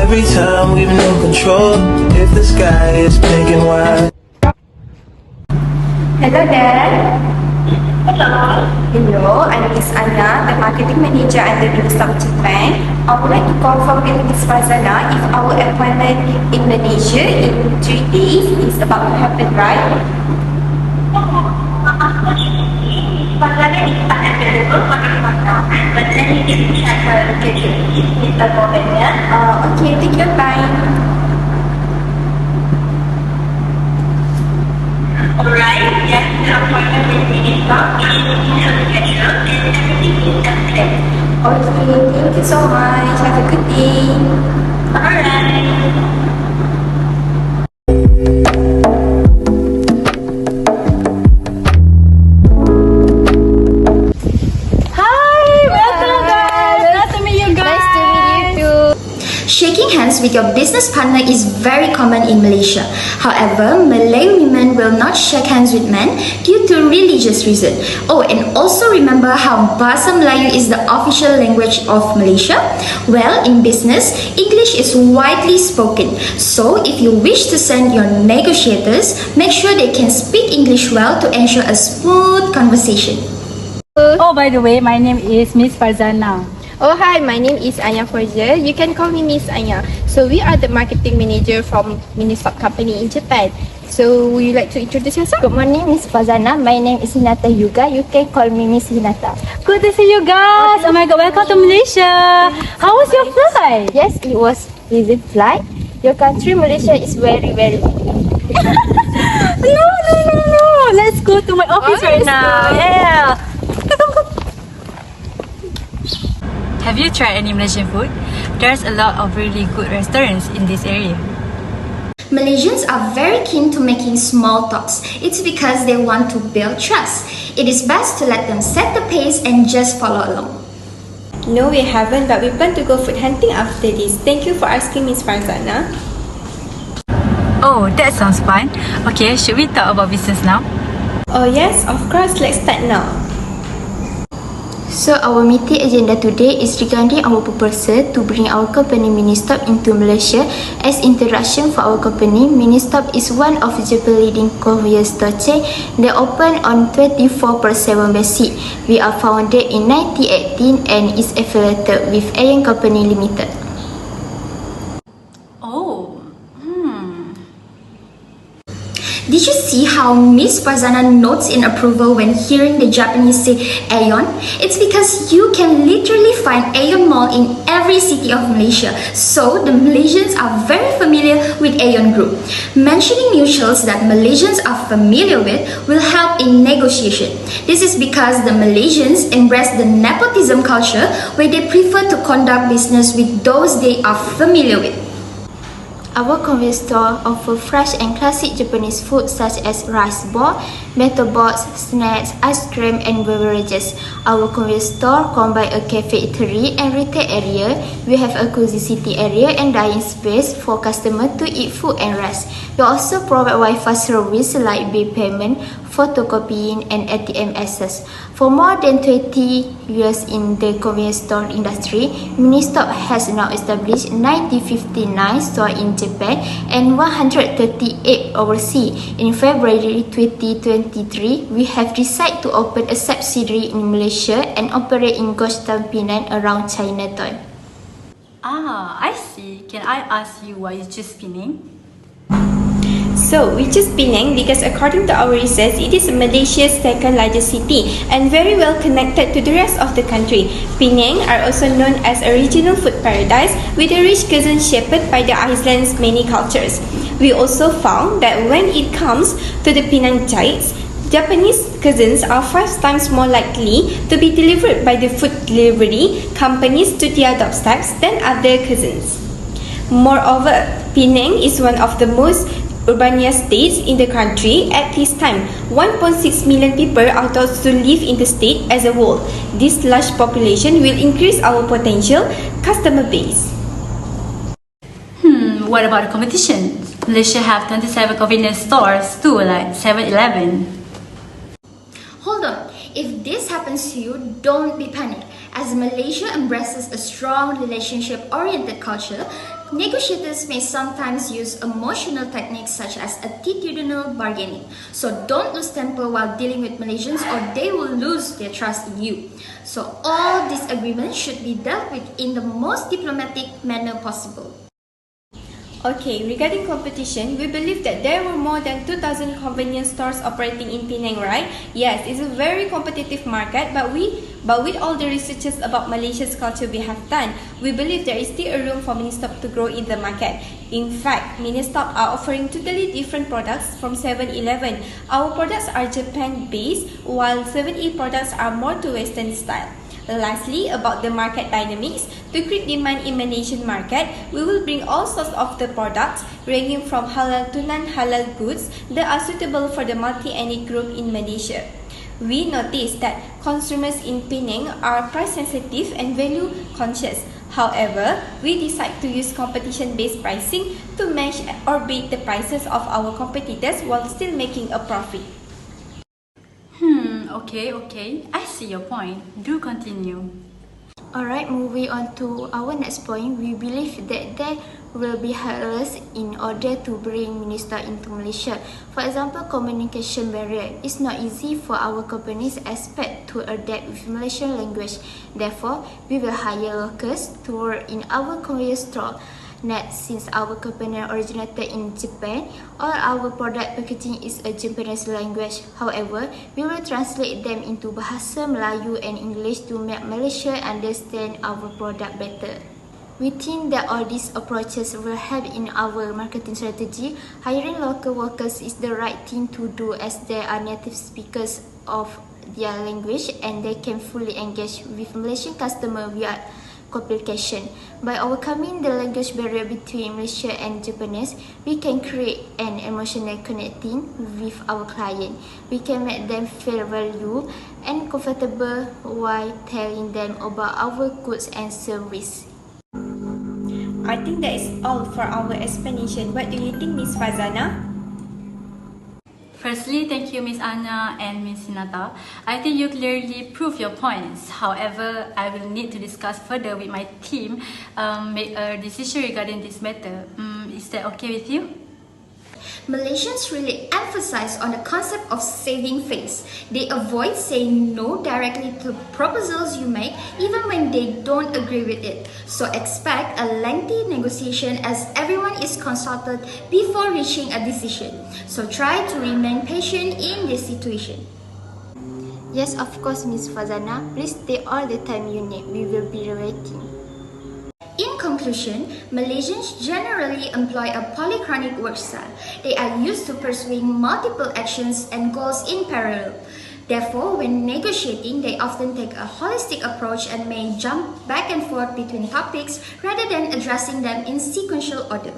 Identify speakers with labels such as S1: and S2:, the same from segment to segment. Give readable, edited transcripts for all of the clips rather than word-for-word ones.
S1: Every time we've no control. If the sky is pink and white.
S2: Hello there. Hello, I'm Miss Anya, the marketing manager at the Stock Japan. I would like to confirm with Miss Farzana if our appointment in Malaysia in 3 days is about to happen, right?
S3: Unfortunately, Farzana is unavailable for this one now, but let me just check her schedule. Just a moment, yeah?
S2: Okay, take your time.
S3: Alright, yes, the appointment will be in stock. It is in her schedule and everything is clear.
S2: Okay, thank you so much. Have a good day.
S3: Alright.
S4: Shaking hands with your business partner is very common in Malaysia. However, Malay women will not shake hands with men due to religious reason. Oh, and also remember how Bahasa Melayu is the official language of Malaysia? Well, in business, English is widely spoken. So, if you wish to send your negotiators, make sure they can speak English well to ensure a smooth conversation.
S5: Oh, by the way, my name is Miss Farzana.
S6: Oh hi, my name is Anya Forza. You can call me Miss Anya. So we are the marketing manager from Ministop company in Japan. So would you like to introduce yourself?
S7: Good morning, Miss Fazana. My name is Hinata Yuga. You can call me Miss Hinata.
S5: Good to see you guys. Oh my god, welcome to Malaysia. How was your flight?
S7: Yes, it was easy flight. Your country, Malaysia, is very, very big.
S5: No. Let's go to my office right now. Yeah. Come. Have you tried any Malaysian food? There's a lot of really good restaurants in this area.
S4: Malaysians are very keen to making small talks. It's because they want to build trust. It is best to let them set the pace and just follow along.
S6: No, we haven't, but we plan to go food hunting after this. Thank you for asking, Miss Farzana.
S5: Oh, that sounds fun. Okay, should we talk about business now?
S6: Oh yes, of course. Let's start now.
S7: So our meeting agenda today is regarding our proposal to bring our company Ministop into Malaysia. As introduction for our company, Ministop is one of Japan's leading convenience store chain. They open on 24/7 basis. We are founded in 1918 and is affiliated with Aeon Company Limited.
S4: Did you see how Miss Farzana nods in approval when hearing the Japanese say Aeon? It's because you can literally find Aeon Mall in every city of Malaysia. So the Malaysians are very familiar with Aeon Group. Mentioning mutuals that Malaysians are familiar with will help in negotiation. This is because the Malaysians embrace the nepotism culture where they prefer to conduct business with those they are familiar with.
S7: Our convenience store offer fresh and classic Japanese food such as rice ball, metal box, snacks, ice cream and beverages. Our convenience store combine a cafe eatery and retail area. We have a cozy city area and dining space for customers to eat food and rest. We also provide Wi-Fi service like bill payment, photocopying and ATM access. For more than 20 years in the convenience store industry, Ministop has now established 1959 stores in Japan and 138 overseas. In February 2023, we have decided to open a subsidiary in Malaysia and operate in Gostan Penang around Chinatown.
S5: I see. Can I ask you why you choose Penang?
S6: So, we choose Penang because according to our research, it is Malaysia's second largest city and very well connected to the rest of the country. Penang are also known as a regional food paradise with a rich cuisine shaped by the island's many cultures. We also found that when it comes to the Penang Chites, Japanese cuisines are 5 times more likely to be delivered by the food delivery companies to their doorsteps than other cuisines. Moreover, Penang is one of the most urbanized states in the country at this time. 1.6 million people are thought to live in the state as a whole. This large population will increase our potential customer base.
S5: What about the competition? Malaysia have 27 convenience stores too, like 7-Eleven.
S4: Hold on, if this happens to you, don't be panicked. As Malaysia embraces a strong relationship-oriented culture, negotiators may sometimes use emotional techniques such as attitudinal bargaining. So don't lose temper while dealing with Malaysians or they will lose their trust in you. So all disagreements should be dealt with in the most diplomatic manner possible.
S6: Okay, regarding competition, we believe that there were more than 2,000 convenience stores operating in Penang, right? Yes, it's a very competitive market, but with all the researches about Malaysia's culture we have done, we believe there is still a room for Ministop to grow in the market. In fact, Ministop are offering totally different products from 7-Eleven. Our products are Japan-based, while 7E products are more to Western style. Lastly, about the market dynamics, to create demand in Malaysian market, we will bring all sorts of the products ranging from halal to non-halal goods that are suitable for the multi-ethnic group in Malaysia. We noticed that consumers in Penang are price sensitive and value conscious. However, we decide to use competition-based pricing to match or beat the prices of our competitors while still making a profit.
S5: Okay. I see your point. Do continue.
S7: Alright, moving on to our next point, we believe that there will be hurdles in order to bring Minister into Malaysia. For example, communication barrier. It's not easy for our companies expect to adapt with Malaysian language. Therefore, we will hire locals to work in our convenience store. Next, since our company originated in Japan, all our product packaging is a Japanese language. However, we will translate them into Bahasa Melayu and English to make Malaysia understand our product better. We think that all these approaches will help in our marketing strategy. Hiring local workers is the right thing to do as they are native speakers of their language and they can fully engage with Malaysian customers via communication. By overcoming the language barrier between Malaysia and Japanese, we can create an emotional connecting with our client. We can make them feel valued and comfortable while telling them about our goods and service.
S6: I think that is all for our explanation. What do you think, Miss Fazana?
S5: Firstly, thank you Miss Anna and Miss Hinata. I think you clearly proved your points. However, I will need to discuss further with my team, make a decision regarding this matter. Is that okay with you?
S4: Malaysians really emphasize on the concept of saving face. They avoid saying no directly to proposals you make even when they don't agree with it. So expect a lengthy negotiation as everyone is consulted before reaching a decision. So try to remain patient in this situation.
S7: Yes, of course, Miss Fazana. Please take all the time you need. We will be waiting.
S4: In conclusion, Malaysians generally employ a polychronic work style. They are used to pursuing multiple actions and goals in parallel. Therefore, when negotiating, they often take a holistic approach and may jump back and forth between topics rather than addressing them in sequential order.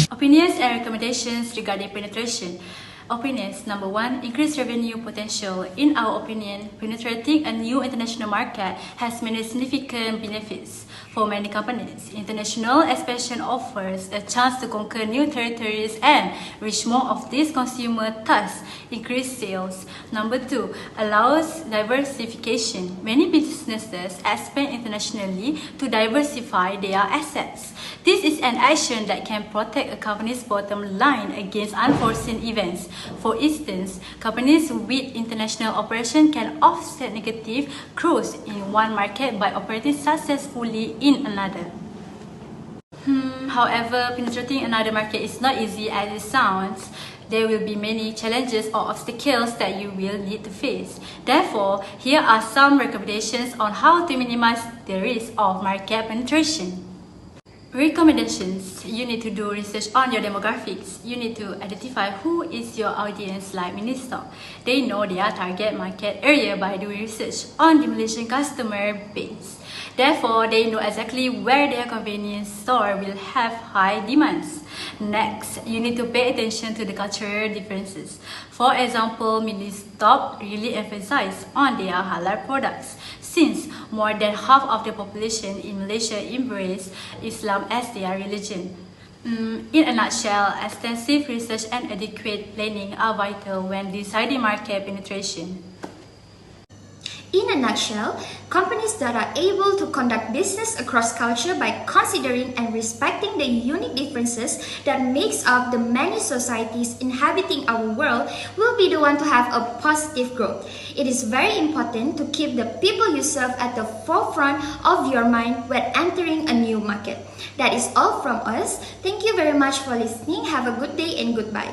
S5: Opinions and recommendations regarding penetration. Opinions. Number 1, increased revenue potential. In our opinion, penetrating a new international market has many significant benefits. For many companies, international expansion offers a chance to conquer new territories and reach more of these consumers, thus increase sales. Number 2, allows diversification. Many businesses expand internationally to diversify their assets. This is an action that can protect a company's bottom line against unforeseen events. For instance, companies with international operation can offset negative growth in one market by operating successfully in another. However, penetrating another market is not easy as it sounds. There will be many challenges or obstacles that you will need to face. Therefore, here are some recommendations on how to minimize the risk of market penetration. Recommendations. You need to do research on your demographics. You need to identify who is your audience like Ministop. They know their target market area by doing research on the Malaysian customer base. Therefore, they know exactly where their convenience store will have high demands. Next, you need to pay attention to the cultural differences. For example, Ministop really emphasizes on their halal products, since more than half of the population in Malaysia embrace Islam as their religion. In a nutshell, extensive research and adequate planning are vital when deciding market penetration.
S4: In a nutshell, companies that are able to conduct business across culture by considering and respecting the unique differences that makes up the many societies inhabiting our world will be the one to have a positive growth. It is very important to keep the people you serve at the forefront of your mind when entering a new market. That is all from us. Thank you very much for listening. Have a good day and goodbye.